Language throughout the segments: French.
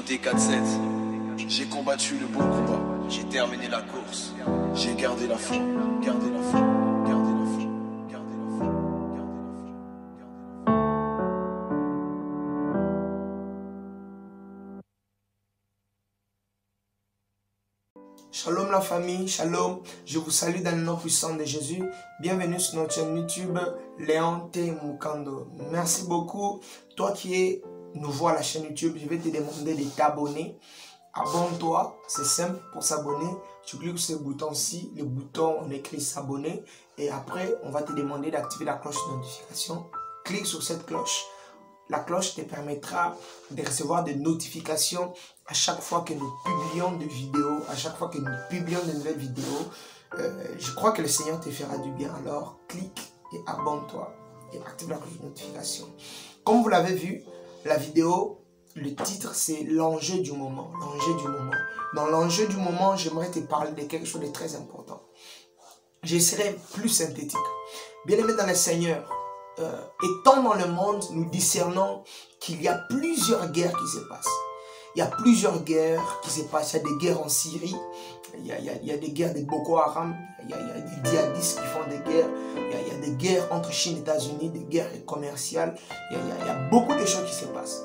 Timothée 4,7. J'ai combattu le bon combat, j'ai terminé la course, j'ai gardé la foi, gardé la foi, gardé la foi, gardé la foi, gardé la foi. Shalom la famille, shalom, je vous salue dans le nom puissant de Jésus. Bienvenue sur notre chaîne YouTube, Léon T. Mukando. Merci beaucoup, toi qui es nouveau à la chaîne YouTube, je vais te demander de t'abonner. Abonne-toi, c'est simple pour s'abonner. Tu cliques sur ce bouton-ci, le bouton on écrit s'abonner et après on va te demander d'activer la cloche de notification. Clique sur cette cloche. La cloche te permettra de recevoir des notifications à chaque fois que nous publions des vidéos, à chaque fois que nous publions de nouvelles vidéos. Je crois que le Seigneur te fera du bien. Alors, clique et abonne-toi et active la cloche de notification. Comme vous l'avez vu, la vidéo, le titre, c'est l'enjeu du moment. L'enjeu du moment. Dans l'enjeu du moment, j'aimerais te parler de quelque chose de très important. Je serai plus synthétique. Bien-aimés dans le Seigneur, étant dans le monde, nous discernons qu'il y a plusieurs guerres qui se passent. Il y a plusieurs guerres qui se passent. Il y a des guerres en Syrie, il y a des guerres de Boko Haram, il y a des djihadistes qui font des guerres, il y a des guerres entre Chine et États-Unis, des guerres commerciales. Il y a beaucoup de choses qui se passent.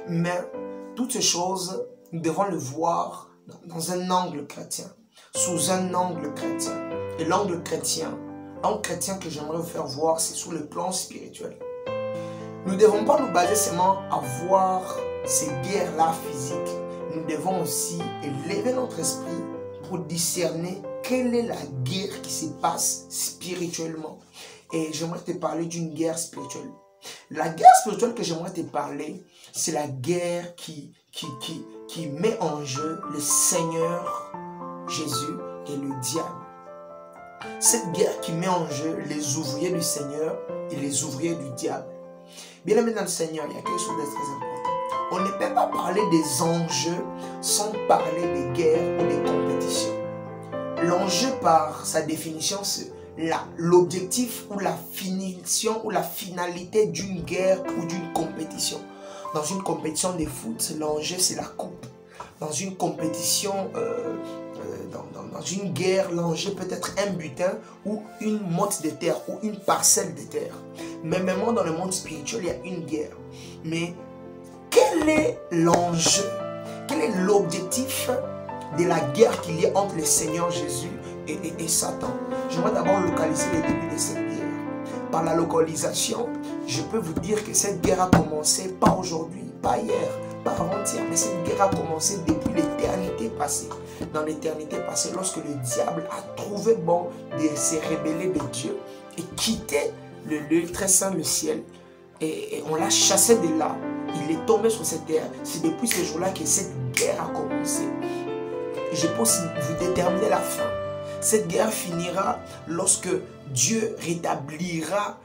Mais toutes ces choses, nous devons le voir dans un angle chrétien, sous un angle chrétien. Et l'angle chrétien que j'aimerais vous faire voir, c'est sur le plan spirituel. Nous ne devons pas nous baser seulement à voir ces guerres-là physiques. Nous devons aussi élever notre esprit pour discerner quelle est la guerre qui se passe spirituellement. Et j'aimerais te parler d'une guerre spirituelle. La guerre spirituelle que j'aimerais te parler, c'est la guerre qui met en jeu le Seigneur Jésus et le diable. Cette guerre qui met en jeu les ouvriers du Seigneur et les ouvriers du diable. Bien aimé dans le Seigneur, il y a quelque chose de très important. On ne peut pas parler des enjeux sans parler des guerres ou des compétitions. L'enjeu par sa définition, c'est l'objectif ou la finition ou la finalité d'une guerre ou d'une compétition. Dans une compétition de foot, l'enjeu c'est la coupe. Dans une compétition, dans une guerre, l'enjeu peut être un butin ou une motte de terre ou une parcelle de terre. Mais même dans le monde spirituel, il y a une guerre. Mais quel est l'enjeu? Quel est l'objectif de la guerre qu'il y a entre le Seigneur Jésus et Satan? J'aimerais d'abord localiser le début de cette guerre. Par la localisation, je peux vous dire que cette guerre a commencé pas aujourd'hui, pas hier, pas avant-hier, mais cette guerre a commencé depuis l'éternité passée. Dans l'éternité passée, lorsque le diable a trouvé bon de se rebeller de Dieu et quitter le lieu très saint, le ciel, et on l'a chassé de là, il est tombé sur cette terre. C'est depuis ce jour-là que cette guerre a commencé. Et je peux aussi vous déterminer la fin. Cette guerre finira lorsque Dieu rétablira,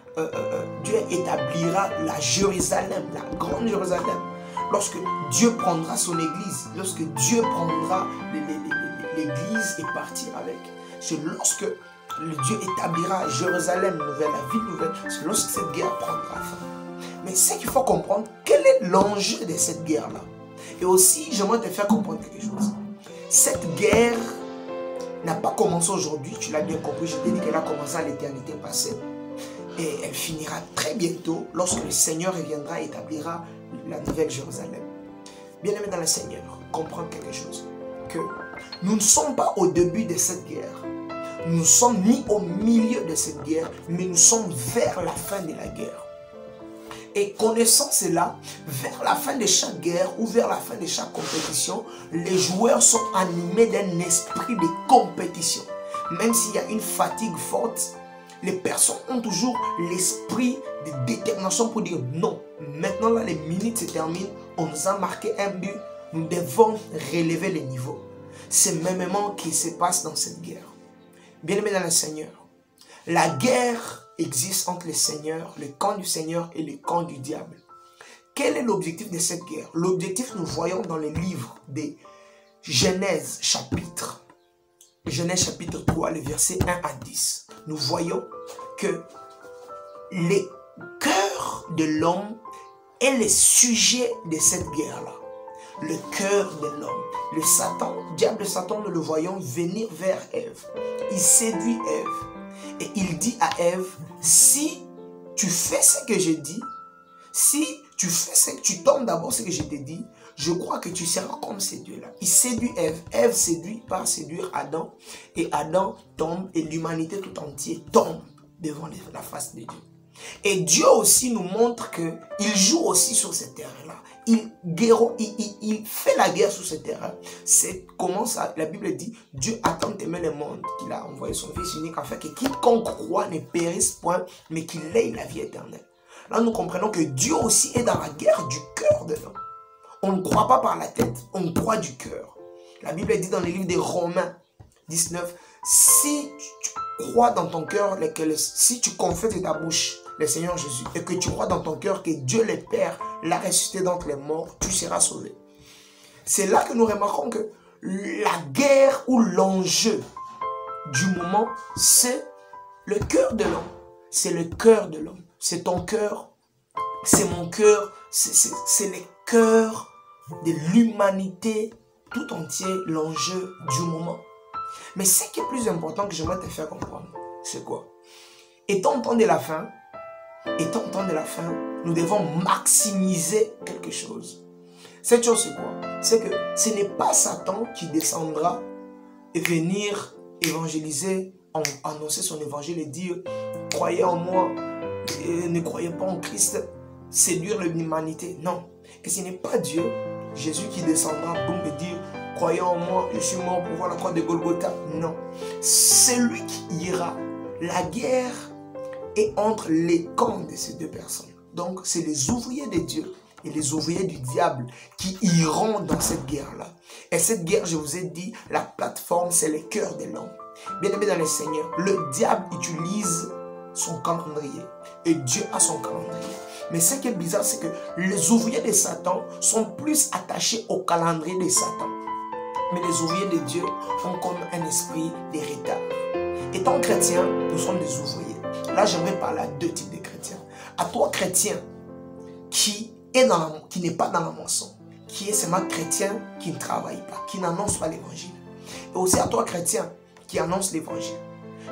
Dieu établira la Jérusalem, la grande Jérusalem. Lorsque Dieu prendra son église, lorsque Dieu prendra l'église et partir avec. C'est lorsque Dieu établira Jérusalem nouvelle, la ville nouvelle, c'est lorsque cette guerre prendra fin. Mais c'est qu'il faut comprendre, quel est l'enjeu de cette guerre-là? Et aussi, j'aimerais te faire comprendre quelque chose. Cette guerre n'a pas commencé aujourd'hui, tu l'as bien compris, je t'ai dit qu'elle a commencé à l'éternité passée. Et elle finira très bientôt lorsque le Seigneur reviendra et établira la nouvelle Jérusalem. Bien-aimés dans le Seigneur, comprends quelque chose. Que nous ne sommes pas au début de cette guerre. Nous ne sommes ni au milieu de cette guerre, mais nous sommes vers la fin de la guerre. Et connaissant cela, vers la fin de chaque guerre ou vers la fin de chaque compétition, les joueurs sont animés d'un esprit de compétition. Même s'il y a une fatigue forte, les personnes ont toujours l'esprit de détermination pour dire non. Maintenant, là, les minutes se terminent, on nous a marqué un but, nous devons relever les niveaux. C'est mêmement ce qui se passe dans cette guerre. Bien-aimés dans le Seigneur, la guerre existe entre le Seigneur, le camp du Seigneur et le camp du diable. Quel est l'objectif de cette guerre? L'objectif, nous voyons dans le livre de Genèse chapitre 3, le verset 1 à 10. Nous voyons que le cœur de l'homme est le sujet de cette guerre-là. le cœur de l'homme. Le Satan, diable Satan, nous le voyons venir vers Ève. Il séduit Ève. Et il dit à Ève, si tu fais ce que je dis, si tu fais ce que tu tombes d'abord ce que je t'ai dit, je crois que tu seras comme ces dieux-là. Il séduit Ève. Ève séduit par séduire Adam. Et Adam tombe et l'humanité tout entière tombe devant la face de Dieu. Et Dieu aussi nous montre qu'il joue aussi sur ce terrain-là. Il fait la guerre sur ce terrain. C'est comment ça, la Bible dit, Dieu a tant aimé le monde qu'il a envoyé son Fils unique afin que quiconque croit ne périsse point, mais qu'il ait la vie éternelle. Là, nous comprenons que Dieu aussi est dans la guerre du cœur de l'homme. On ne croit pas par la tête, on croit du cœur. La Bible dit dans le livre des Romains 19, si tu crois dans ton cœur, si tu confesses de ta bouche le Seigneur Jésus et que tu crois dans ton cœur que Dieu le Père l'a ressuscité d'entre les morts, tu seras sauvé. C'est là que nous remarquons que la guerre ou l'enjeu du moment, c'est le cœur de l'homme. C'est le cœur de l'homme. C'est ton cœur, c'est mon cœur, c'est le cœur de l'humanité tout entier, l'enjeu du moment. Mais ce qui est plus important que j'aimerais te faire comprendre, c'est quoi? Étant au temps de la fin, nous devons maximiser quelque chose. Cette chose, c'est quoi? C'est que ce n'est pas Satan qui descendra et venir évangéliser, annoncer son évangile et dire « Croyez en moi, et ne croyez pas en Christ », séduire l'humanité. Non. Et ce n'est pas Dieu, Jésus, qui descendra boum, et dire « Croyez en moi, je suis mort pour voir la croix de Golgotha ». Non. C'est lui qui ira. La guerre est entre les camps de ces deux personnes. Donc, c'est les ouvriers de Dieu et les ouvriers du diable qui iront dans cette guerre-là. Et cette guerre, je vous ai dit, la plateforme, c'est le cœur de l'homme. Bien aimé dans le Seigneur, le diable utilise son calendrier et Dieu a son calendrier. Mais ce qui est bizarre, c'est que les ouvriers de Satan sont plus attachés au calendrier de Satan. Mais les ouvriers de Dieu ont comme un esprit de retard. Étant chrétiens, nous sommes des ouvriers. Là, j'aimerais parler à deux types de chrétiens. À toi, chrétien, qui n'est pas dans la moisson, qui est seulement chrétien, qui ne travaille pas, qui n'annonce pas l'évangile. Et aussi à toi, chrétien, qui annonce l'évangile.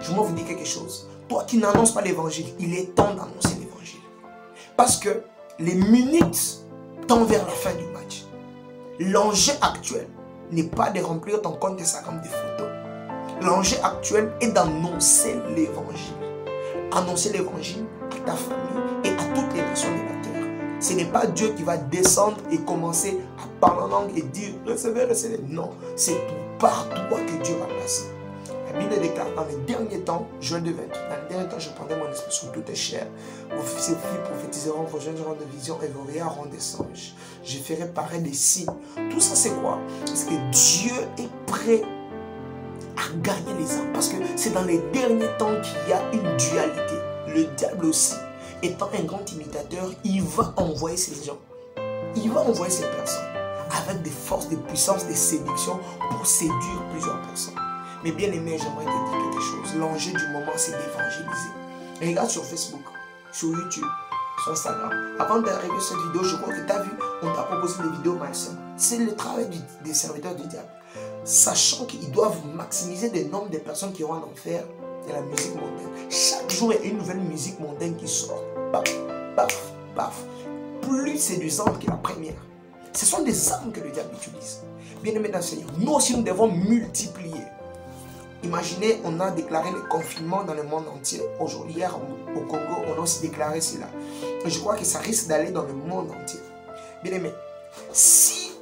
Je vais vous dire quelque chose. Toi qui n'annonces pas l'évangile, il est temps d'annoncer l'évangile. Parce que les minutes tendent vers la fin du match. L'enjeu actuel n'est pas de remplir ton compte Instagram de photos. L'enjeu actuel est d'annoncer l'évangile. Annoncer l'évangile à ta famille et à toutes les nations de la terre. Ce n'est pas Dieu qui va descendre et commencer à parler en langue et dire recevez, recevez. Non, c'est par toi que Dieu va passer. La Bible déclare dans les derniers temps, Joël 2, 28, dans les derniers temps, je prendrai mon esprit sur toutes les chairs. Vos fils et filles prophétiseront, vos jeunes auront de visions et vos vieillards auront des songes. Je ferai paraître des signes. Tout ça, c'est quoi? Parce que Dieu est prêt à gagner les âmes. Parce que c'est dans les derniers temps qu'il y a une dualité. Le diable aussi, étant un grand imitateur, il va envoyer ces gens. Il va envoyer ces personnes avec des forces, des puissances, des séductions pour séduire plusieurs personnes. Mais bien aimé, j'aimerais te dire quelque chose. L'enjeu du moment, c'est d'évangéliser. Regarde sur Facebook, sur YouTube, sur Instagram. Avant d'arriver sur cette vidéo, je crois que tu as vu, on t'a proposé des vidéos malsaines. C'est le travail des serviteurs du diable. Sachant qu'ils doivent maximiser le nombre de personnes qui vont en enfer de la musique mondaine. Chaque jour, il y a une nouvelle musique mondaine qui sort. Paf, paf, paf. Plus séduisante que la première. Ce sont des armes que le diable utilise. Bien aimé dans le Seigneur, nous aussi nous devons multiplier. Imaginez, on a déclaré le confinement dans le monde entier. Aujourd'hui, hier au Congo, on a aussi déclaré cela. Et je crois que ça risque d'aller dans le monde entier. Bien aimé, si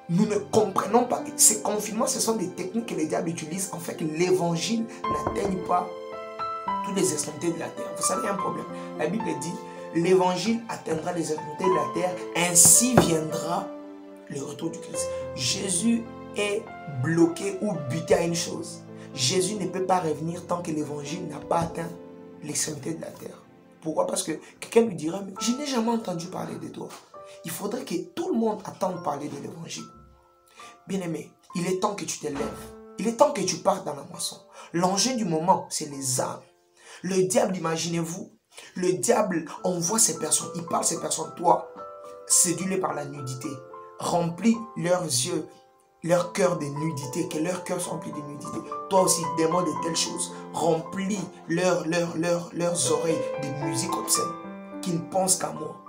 nous ne comprenons pas que ces confinements, ce sont des techniques que le diable utilise en fait que l'évangile n'atteigne pas toutes les extrémités de la terre. Vous savez, il y a un problème. La Bible dit, l'évangile atteindra les extrémités de la terre, ainsi viendra le retour du Christ. Jésus est bloqué ou buté à une chose. Jésus ne peut pas revenir tant que l'évangile n'a pas atteint l'extrémité de la terre. Pourquoi? Parce que quelqu'un lui dira, mais je n'ai jamais entendu parler de toi. Il faudrait que tout le monde attende parler de l'évangile. Bien-aimé, il est temps que tu te lèves. Il est temps que tu partes dans la moisson. L'enjeu du moment, c'est les âmes. Le diable, imaginez-vous, le diable envoie ces personnes, il parle ces personnes, toi, séduis-les par la nudité. remplis leurs yeux, leur cœur de nudité, que leur cœur soit rempli de nudité. Toi aussi, demande de telles choses. Remplis leurs oreilles de musique obscène, qui ne pensent qu'à moi.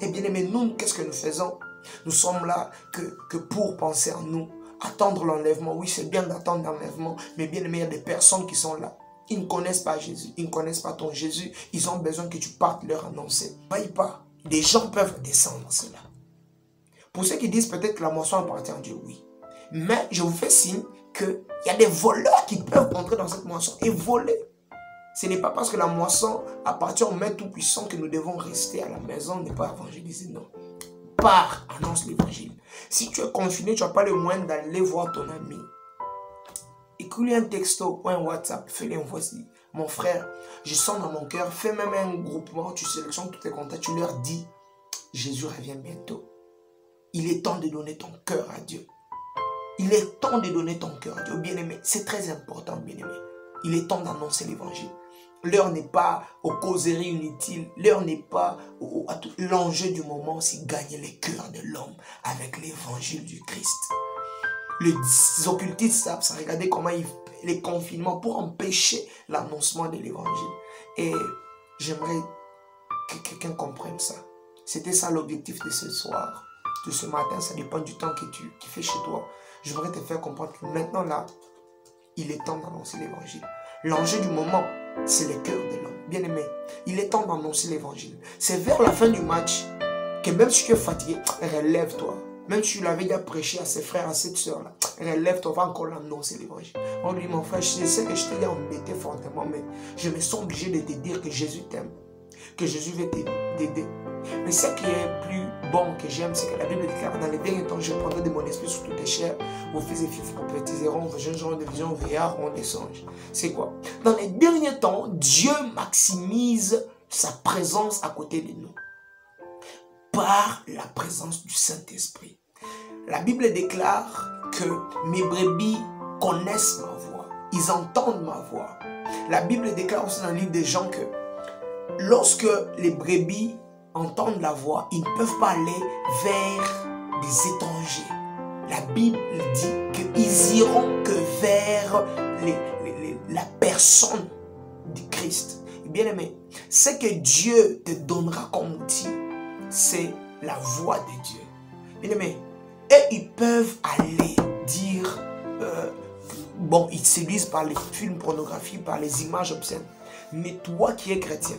Et bien aimé, nous, qu'est-ce que nous faisons? Nous sommes là que pour penser à nous, attendre l'enlèvement. Oui, c'est bien d'attendre l'enlèvement, mais bien aimé, il y a des personnes qui sont là. Ils ne connaissent pas Jésus, ils ne connaissent pas ton Jésus. Ils ont besoin que tu partes leur annoncer. Vaille pas. Des gens peuvent descendre cela. Pour ceux qui disent peut-être que la moisson appartient à Dieu, oui. Mais je vous fais signe qu'il y a des voleurs qui peuvent entrer dans cette moisson et voler. Ce n'est pas parce que la moisson appartient au Maître Tout-Puissant que nous devons rester à la maison, ne pas évangéliser, non. Pars, annonce l'évangile. Si tu es confiné, tu n'as pas le moyen d'aller voir ton ami. Écris-lui un texto ou un WhatsApp, fais-lui un voici. Mon frère, je sens dans mon cœur, fais même un groupement, tu sélectionnes tous tes contacts, tu leur dis, Jésus revient bientôt. Il est temps de donner ton cœur à Dieu. Il est temps de donner ton cœur à Dieu. Bien-aimé, c'est très important, bien-aimé. Il est temps d'annoncer l'évangile. L'heure n'est pas aux causeries inutiles. L'heure n'est pas à tout. L'enjeu du moment, c'est gagner les cœurs de l'homme avec l'évangile du Christ. Les occultistes savent ça. Regardez comment les confinements pour empêcher l'annoncement de l'évangile. Et j'aimerais que quelqu'un comprenne ça. C'était ça l'objectif de ce soir, de ce matin. Ça dépend du temps que tu fais chez toi. Je voudrais te faire comprendre que maintenant là, il est temps d'annoncer l'évangile. L'enjeu du moment, c'est le cœur de l'homme. Bien aimé, il est temps d'annoncer l'évangile. C'est vers la fin du match que même si tu es fatigué, relève-toi. Même si tu l'avais déjà prêché à ses frères, à cette soeur-là, relève-toi, va encore l'annoncer l'évangile. On lui dit, mon frère, je sais que je t'ai embêté fortement, mais je me sens obligé de te dire que Jésus t'aime, que Jésus veut t'aider. Mais ce qui est plus bon que j'aime, c'est que la Bible déclare, dans les derniers temps, je prendrai de mon esprit sur toutes les chairs, vos fils et filles prophétiseront, vos jeunes auront des visions, vos vieillards auront des songes. C'est quoi? Dans les derniers temps, Dieu maximise sa présence à côté de nous par la présence du Saint-Esprit. La Bible déclare que mes brebis connaissent ma voix, ils entendent ma voix. La Bible déclare aussi dans le livre des Jean que lorsque les brebis entendent la voix, ils ne peuvent pas aller vers des étrangers. La Bible dit qu'ils iront que vers la personne du Christ. Bien aimé, ce que Dieu te donnera comme outil, c'est la voix de Dieu. Bien aimé, et ils peuvent aller dire, bon, ils séduisent par les films pornographiques, par les images obscènes. Mais toi qui es chrétien,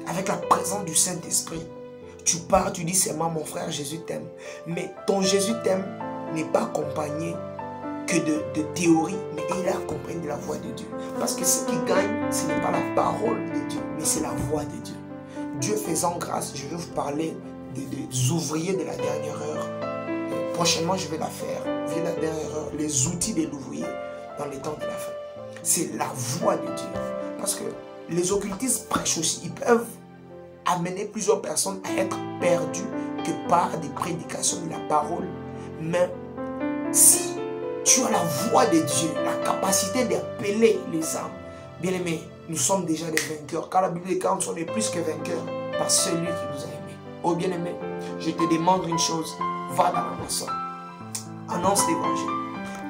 avec la présence du Saint-Esprit, tu pars, tu dis c'est moi mon frère, Jésus t'aime. Mais ton Jésus t'aime n'est pas accompagné que de théorie, mais il est accompagné de la voix de Dieu. Parce que ce qui gagne, ce n'est pas la parole de Dieu, mais c'est la voix de Dieu. Dieu faisant grâce, je vais vous parler des ouvriers de la dernière heure. Et prochainement, je vais la faire. Via la dernière heure, les outils de l'ouvrier dans les temps de la fin. C'est la voix de Dieu. Parce que les occultistes prêchent aussi. Ils peuvent amener plusieurs personnes à être perdues que par des prédications de la parole. Mais si tu as la voix de Dieu, la capacité d'appeler les âmes, bien aimés, nous sommes déjà des vainqueurs. Car la Bible dit que nous sommes plus que vainqueurs par celui qui nous a aimés. Oh bien aimé, je te demande une chose. Va dans la maison. Annonce l'évangile.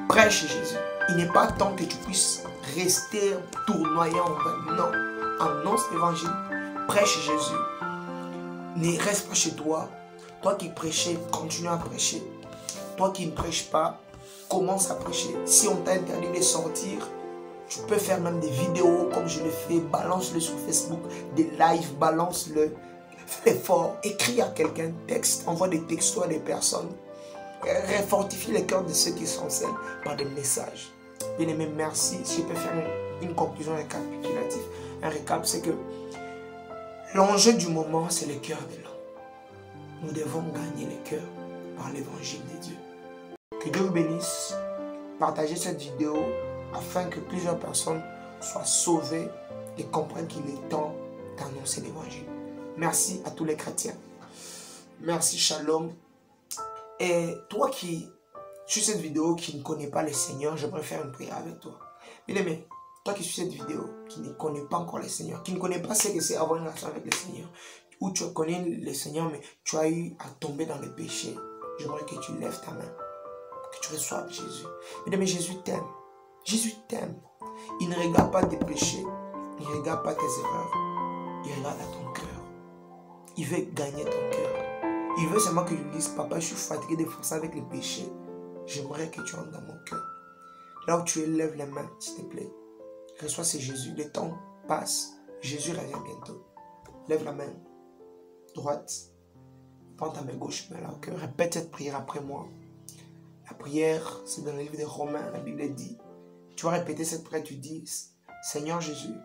Prêche Jésus. Il n'est pas temps que tu puisses rester tournoyant en vain. Non. Annonce l'évangile. Prêche Jésus. Ne reste pas chez toi. Toi qui prêchais, continue à prêcher. Toi qui ne prêches pas, commence à prêcher. Si on t'a interdit de sortir, tu peux faire même des vidéos comme je le fais. Balance-le sur Facebook. Des lives, balance-le. Fais fort. Écris à quelqu'un, texte, envoie des textos à des personnes. Refortifie les cœurs de ceux qui sont seuls par des messages. Bien aimé, merci. Si je peux faire une conclusion récapitulative, un récap, c'est que l'enjeu du moment, c'est le cœur de l'homme. Nous devons gagner les cœurs par l'évangile de Dieu. Que Dieu vous bénisse. Partagez cette vidéo afin que plusieurs personnes soient sauvées et comprennent qu'il est temps d'annoncer l'évangile. Merci à tous les chrétiens. Merci, shalom. Et toi qui, sur cette vidéo, qui ne connais pas le Seigneur, j'aimerais faire une prière avec toi. Bien aimé, toi qui suis cette vidéo, qui ne connais pas encore le Seigneur, qui ne connais pas ce que c'est avoir une relation avec le Seigneur, ou tu connais le Seigneur, mais tu as eu à tomber dans le péché, j'aimerais que tu lèves ta main, que tu reçoives Jésus. Mesdames, Jésus t'aime. Jésus t'aime. Il ne regarde pas tes péchés, il ne regarde pas tes erreurs, il regarde à ton cœur. Il veut gagner ton cœur. Il veut seulement que tu lui dises, papa, je suis fatigué de forcer avec les péchés. J'aimerais que tu entres dans mon cœur. Là où tu es, lève les mains, s'il te plaît. Reçois ce Jésus. Le temps passe. Jésus revient bientôt. Lève la main droite. Prends ta main gauche, mets-la au cœur. Répète cette prière après moi. La prière, c'est dans le livre de Romains. La Bible dit. Tu vas répéter cette prière. Tu dis, Seigneur Jésus,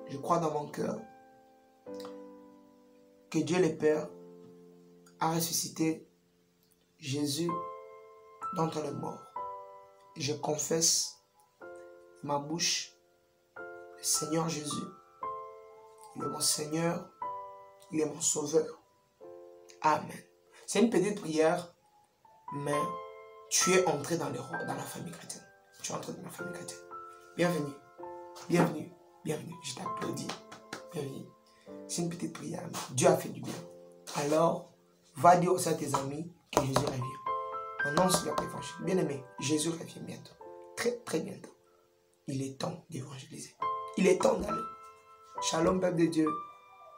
je crois dans mon cœur que Dieu le Père a ressuscité Jésus d'entre les morts. Je confesse de ma bouche le Seigneur Jésus. Il est mon Seigneur, il est mon Sauveur. Amen. C'est une petite prière, mais tu es entré dans la famille chrétienne. Tu es entré dans la famille chrétienne. Bienvenue, bienvenue, bienvenue. Je t'applaudis. Bienvenue. C'est une petite prière, mais Dieu a fait du bien. Alors, va dire aussi à tes amis que Jésus revient. Annonce leur évangile. Bien-aimé, Jésus revient bientôt. Très, très bientôt. Il est temps d'évangéliser. Il est temps d'aller. Shalom, peuple de Dieu.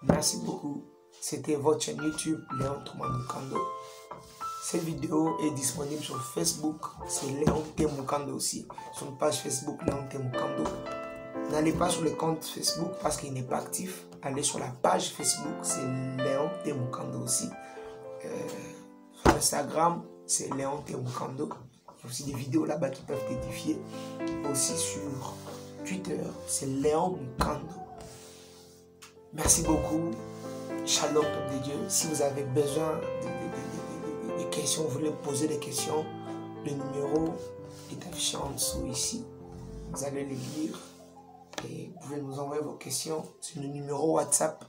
Merci beaucoup. C'était votre chaîne YouTube, Léon Thomas Mukando. Cette vidéo est disponible sur Facebook. C'est Léon T. Mukando aussi. Sur une page Facebook, Léon T. Mukando. N'allez pas sur le compte Facebook parce qu'il n'est pas actif. Allez sur la page Facebook, c'est Léon T. Mukando aussi. Sur Instagram, c'est Léon T. Mukando. Il y a aussi des vidéos là-bas qui peuvent t'édifier. Aussi sur Twitter, c'est Léon Mukando. Merci beaucoup. Shalom, peuple de Dieu. Si vous avez besoin de questions, vous voulez poser des questions, le numéro est affiché en dessous ici. Vous allez les lire et vous pouvez nous envoyer vos questions sur le numéro WhatsApp.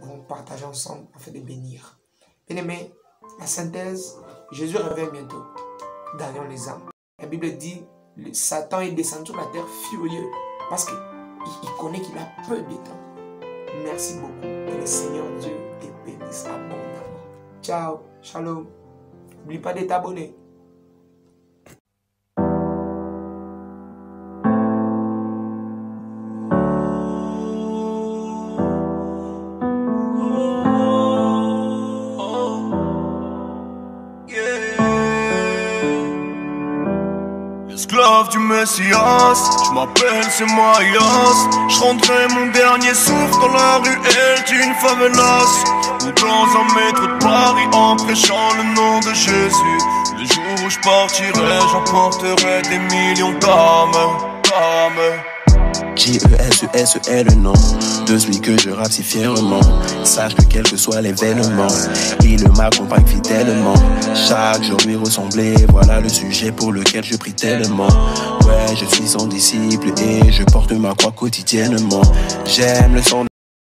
Nous allons partager ensemble afin de bénir. Bien aimé, la synthèse, Jésus revient bientôt. Gagnons les âmes. La Bible dit, Satan est descendu sur la terre furieux parce qu'il connaît qu'il a peu de temps. Merci beaucoup. Que le Seigneur Dieu te bénisse abondamment. Ciao, shalom. N'oublie pas de t'abonner. Esclave du Messias, je m'appelle, c'est moi Yas. Je rendrai mon dernier souffle dans la ruelle d'une favelas, ou dans un métro de Paris en prêchant le nom de Jésus. Le jour où je partirai, j'emporterai des millions d'âmes. J-E-S-U-S est le nom de celui que je rappe si fièrement. Sache que quel que soit l'événement, il m'accompagne fidèlement. Chaque jour lui ressembler, voilà le sujet pour lequel je prie tellement. Ouais, je suis son disciple et je porte ma croix quotidiennement. J'aime le son